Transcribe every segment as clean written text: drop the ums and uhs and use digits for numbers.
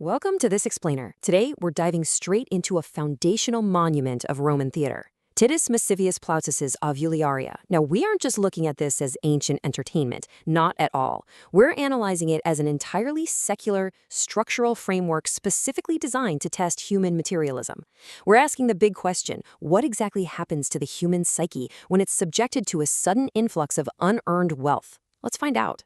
Welcome to This Explainer. Today, we're diving straight into a foundational monument of Roman theater, Titus Massivius Plautus's Aulularia. Now, we aren't just looking at this as ancient entertainment, not at all. We're analyzing it as an entirely secular, structural framework specifically designed to test human materialism. We're asking the big question, what exactly happens to the human psyche when it's subjected to a sudden influx of unearned wealth? Let's find out.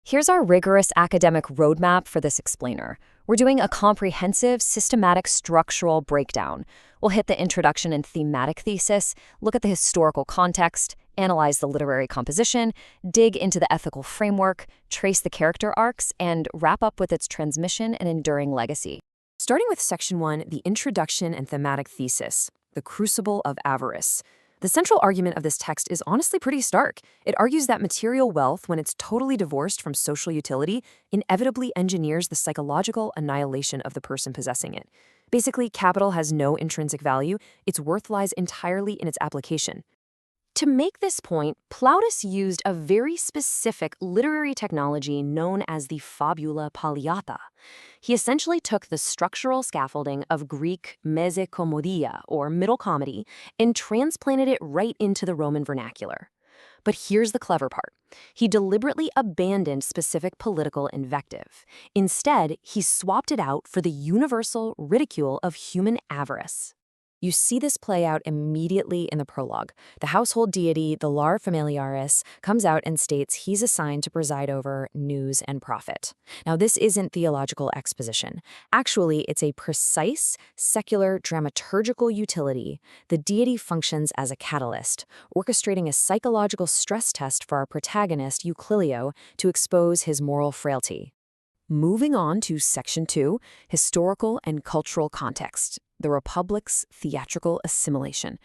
Here's our rigorous academic roadmap for This Explainer. We're doing a comprehensive, systematic, structural breakdown. We'll hit the introduction and thematic thesis, look at the historical context, analyze the literary composition, dig into the ethical framework, trace the character arcs, and wrap up with its transmission and enduring legacy. Starting with Section 1, the introduction and thematic thesis, the crucible of avarice. The central argument of this text is honestly pretty stark. It argues that material wealth, when it's totally divorced from social utility, inevitably engineers the psychological annihilation of the person possessing it. Basically, capital has no intrinsic value. Its worth lies entirely in its application. To make this point, Plautus used a very specific literary technology known as the fabula palliata. He essentially took the structural scaffolding of Greek meze komodia, or middle comedy, and transplanted it right into the Roman vernacular. But here's the clever part. He deliberately abandoned specific political invective. Instead, he swapped it out for the universal ridicule of human avarice. You see this play out immediately in the prologue. The household deity, the lar familiaris, comes out and states he's assigned to preside over news and profit. Now, this isn't theological exposition. Actually, it's a precise, secular, dramaturgical utility. The deity functions as a catalyst, orchestrating a psychological stress test for our protagonist, Euclio, to expose his moral frailty. Moving on to Section 2, historical and cultural context. The Republic's theatrical assimilation.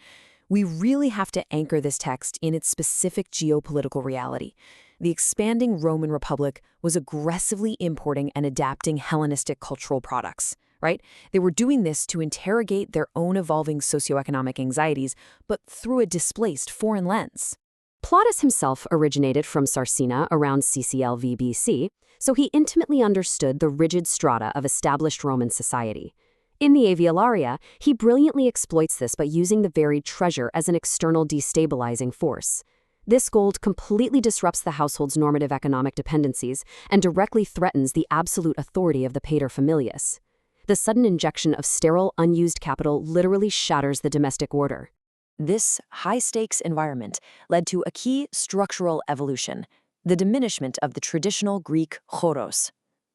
We really have to anchor this text in its specific geopolitical reality. The expanding Roman Republic was aggressively importing and adapting Hellenistic cultural products, right? They were doing this to interrogate their own evolving socioeconomic anxieties, but through a displaced foreign lens. Plautus himself originated from Sarsina around CCLV BC, so he intimately understood the rigid strata of established Roman society. In the Aulularia, he brilliantly exploits this by using the varied treasure as an external destabilizing force. This gold completely disrupts the household's normative economic dependencies and directly threatens the absolute authority of the paterfamilias. The sudden injection of sterile, unused capital literally shatters the domestic order. This high-stakes environment led to a key structural evolution, the diminishment of the traditional Greek choros.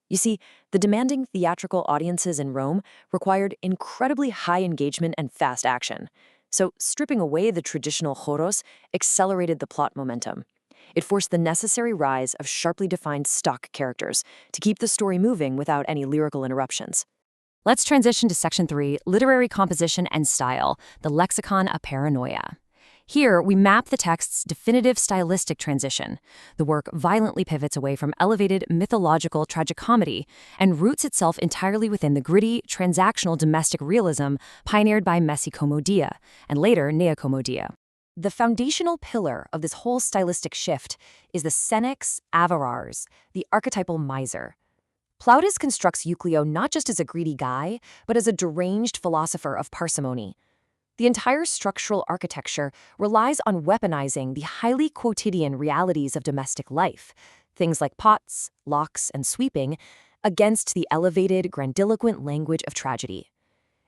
You see, the demanding theatrical audiences in Rome required incredibly high engagement and fast action. So stripping away the traditional choros accelerated the plot momentum. It forced the necessary rise of sharply defined stock characters to keep the story moving without any lyrical interruptions. Let's transition to Section 3, literary composition and style, the lexicon of paranoia. Here, we map the text's definitive stylistic transition. The work violently pivots away from elevated mythological tragicomedy and roots itself entirely within the gritty, transactional domestic realism pioneered by Messicomodia and later Neocomodia. The foundational pillar of this whole stylistic shift is the senex avarars, the archetypal miser. Plautus constructs Euclio not just as a greedy guy, but as a deranged philosopher of parsimony. The entire structural architecture relies on weaponizing the highly quotidian realities of domestic life, things like pots, locks, and sweeping, against the elevated, grandiloquent language of tragedy.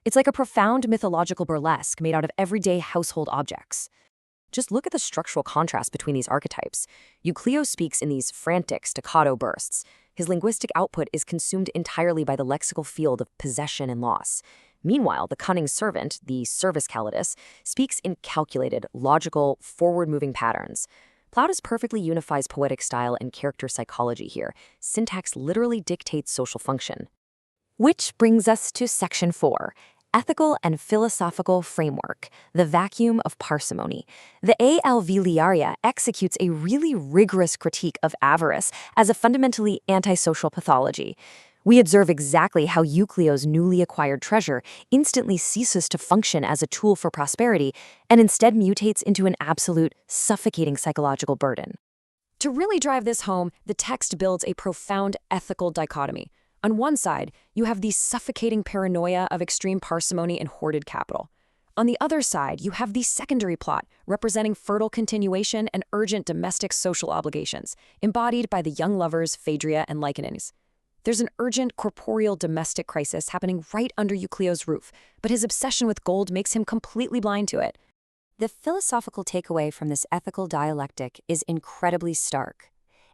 It's like a profound mythological burlesque made out of everyday household objects. Just look at the structural contrast between these archetypes. Euclio speaks in these frantic staccato bursts. His linguistic output is consumed entirely by the lexical field of possession and loss. Meanwhile, the cunning servant, the servus calitus, speaks in calculated, logical, forward-moving patterns. Plautus perfectly unifies poetic style and character psychology here. Syntax literally dictates social function. Which brings us to Section 4, ethical and philosophical framework, the vacuum of parsimony. The Aulularia executes a really rigorous critique of avarice as a fundamentally antisocial pathology. We observe exactly how Euclio's newly acquired treasure instantly ceases to function as a tool for prosperity and instead mutates into an absolute, suffocating psychological burden. To really drive this home, the text builds a profound ethical dichotomy. On one side, you have the suffocating paranoia of extreme parsimony and hoarded capital. On the other side, you have the secondary plot, representing fertile continuation and urgent domestic social obligations, embodied by the young lovers Phaedria and Lycaenes. There's an urgent corporeal domestic crisis happening right under Euclio's roof, but his obsession with gold makes him completely blind to it. The philosophical takeaway from this ethical dialectic is incredibly stark.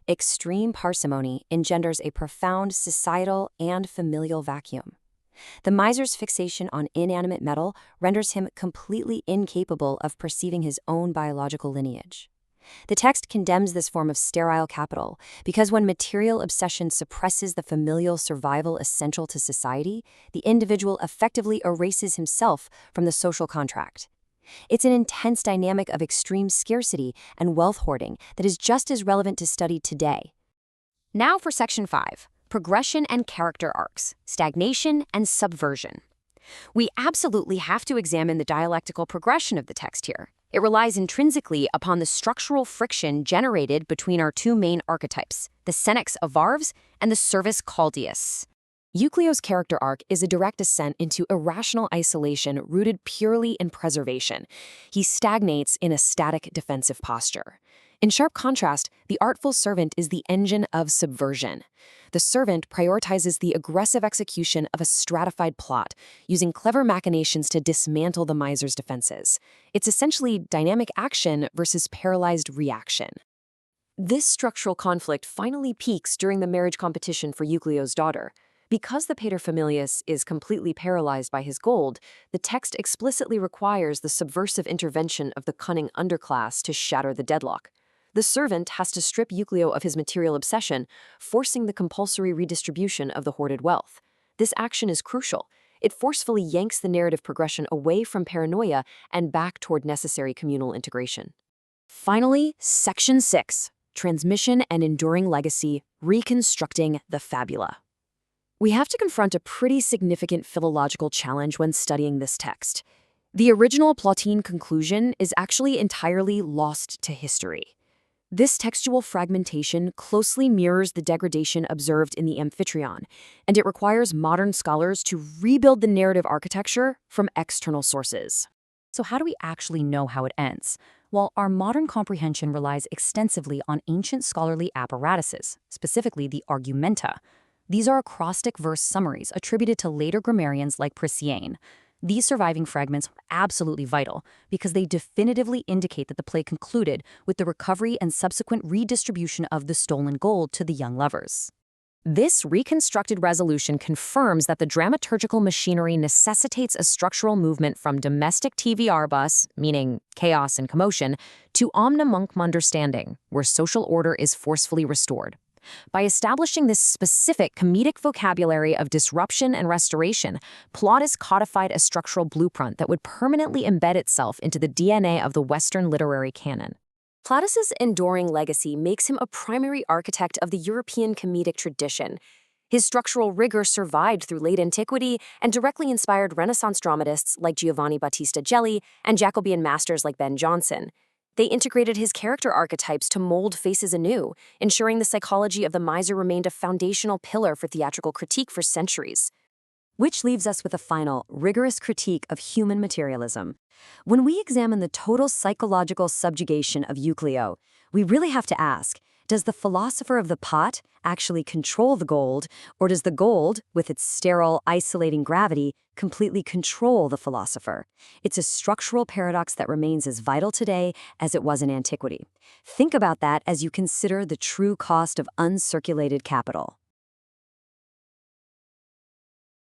Extreme parsimony engenders a profound societal and familial vacuum. The miser's fixation on inanimate metal renders him completely incapable of perceiving his own biological lineage. The text condemns this form of sterile capital because when material obsession suppresses the familial survival essential to society, the individual effectively erases himself from the social contract. It's an intense dynamic of extreme scarcity and wealth hoarding that is just as relevant to study today. Now for Section 5, Progression and Character Arcs, Stagnation and Subversion. We absolutely have to examine the dialectical progression of the text here. It relies intrinsically upon the structural friction generated between our two main archetypes, the senex of Varves and the servus Caldius. Euclio's character arc is a direct ascent into irrational isolation rooted purely in preservation. He stagnates in a static defensive posture. In sharp contrast, the artful servant is the engine of subversion. The servant prioritizes the aggressive execution of a stratified plot, using clever machinations to dismantle the miser's defenses. It's essentially dynamic action versus paralyzed reaction. This structural conflict finally peaks during the marriage competition for Euclio's daughter. Because the paterfamilias is completely paralyzed by his gold, the text explicitly requires the subversive intervention of the cunning underclass to shatter the deadlock. The servant has to strip Euclio of his material obsession, forcing the compulsory redistribution of the hoarded wealth. This action is crucial. It forcefully yanks the narrative progression away from paranoia and back toward necessary communal integration. Finally, Section 6, Transmission and Enduring Legacy, Reconstructing the Fabula. We have to confront a pretty significant philological challenge when studying this text. The original Plautine conclusion is actually entirely lost to history. This textual fragmentation closely mirrors the degradation observed in the Amphitryon, and it requires modern scholars to rebuild the narrative architecture from external sources. So how do we actually know how it ends? Well, our modern comprehension relies extensively on ancient scholarly apparatuses, specifically the argumenta. These are acrostic verse summaries attributed to later grammarians like Prisciane. These surviving fragments are absolutely vital because they definitively indicate that the play concluded with the recovery and subsequent redistribution of the stolen gold to the young lovers. This reconstructed resolution confirms that the dramaturgical machinery necessitates a structural movement from domestic TVR-bus, meaning chaos and commotion, to omnimunc understanding, where social order is forcefully restored. By establishing this specific comedic vocabulary of disruption and restoration, Plautus codified a structural blueprint that would permanently embed itself into the DNA of the Western literary canon. Plautus's enduring legacy makes him a primary architect of the European comedic tradition. His structural rigor survived through late antiquity and directly inspired Renaissance dramatists like Giovanni Battista Gelli and Jacobean masters like Ben Jonson. They integrated his character archetypes to mold faces anew, ensuring the psychology of the miser remained a foundational pillar for theatrical critique for centuries. Which leaves us with a final, rigorous critique of human materialism. When we examine the total psychological subjugation of Euclio, we really have to ask, does the philosopher of the pot actually control the gold, or does the gold, with its sterile, isolating gravity, completely control the philosopher? It's a structural paradox that remains as vital today as it was in antiquity. Think about that as you consider the true cost of uncirculated capital.